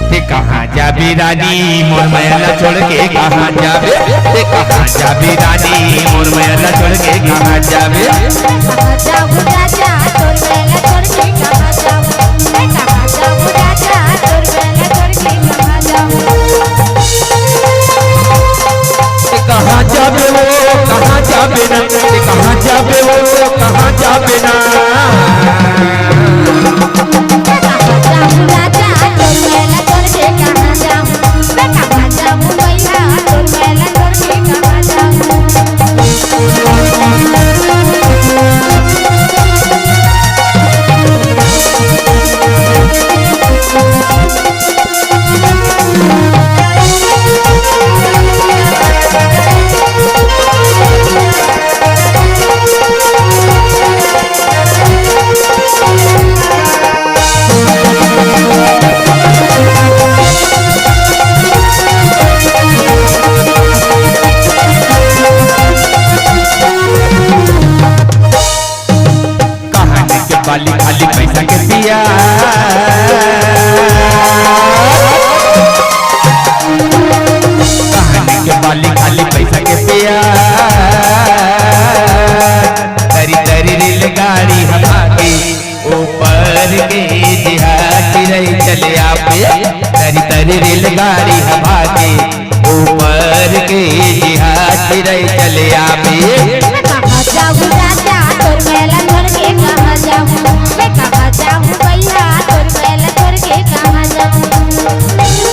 ते कहाँ जाबे रानी मोर मैला छोड़ के कहाँ जाबे ते कहाँ जाबे रानी मोर मैला छोड़ के कहाँ जाबे कहाँ जाऊँ राजा तोर मैला छोड़ के कहाँ जाऊँ कहाँ जाऊँ राजा तोर मैला छोड़ के कहाँ जाऊँ कहाँ जाबे वो कहाँ जाबे ना ते कहाँ जाबे वो कहाँ जाबे ना खाली खाली पैसा के पिया कहानी के बाली खाली पैसा के पिया तरी तरी रेलगाड़ी हवा के ऊपर के देहाती रही चले आपे तरी तरी रेलगाड़ी हवा के ऊपर के देहाती रही चले आपे कहाँ जाऊँ राजा तोर मैला छोड़ के कहाँ जाऊँ कहाँ जाऊँ भैया तोर मैला छोड़ के कहाँ जाऊँ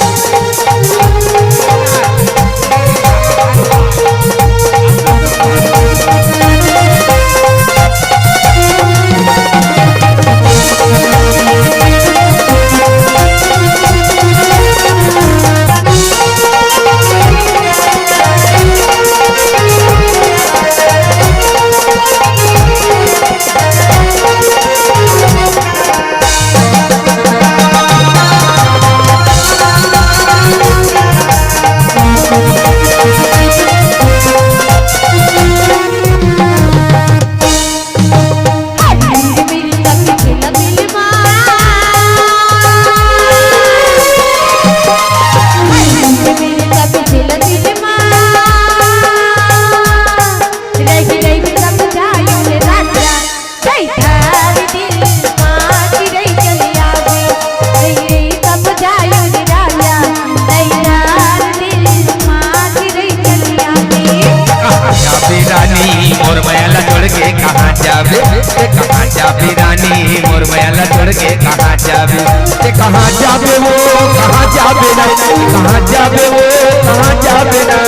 मोर मैला छोड़ के कहाँ जाबे कहाँ जाबे रानी मोर मैला छोड़ के कहाँ जाबे ते कहाँ जाबे वो कहाँ जाबे ना कहाँ जाबे वो कहाँ जाबे ना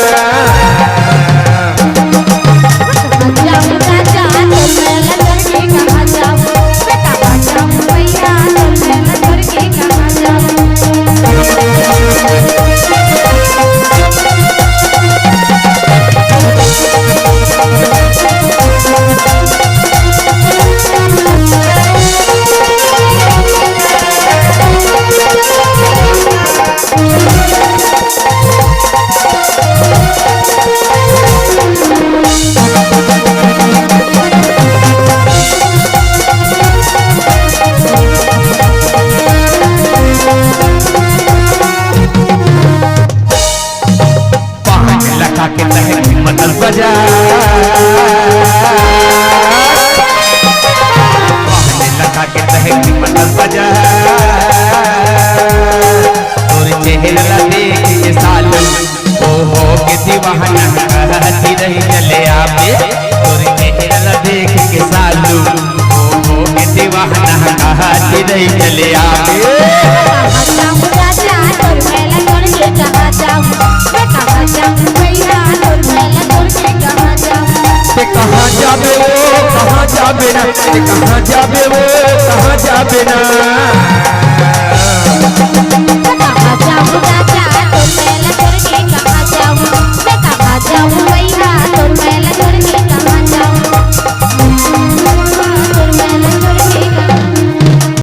के तहत मदल बजा लखा के तहत मदल बजा तोर चेहरा देख के सालू हो के दीवाना कहती रही चले आपे तोर चेहरा देख के सालू हो के दीवाना कहती रही चले आपे कहाँ जाबे वो कहाँ जाबे ना कहाँ जाबे वो कहाँ जाबे ना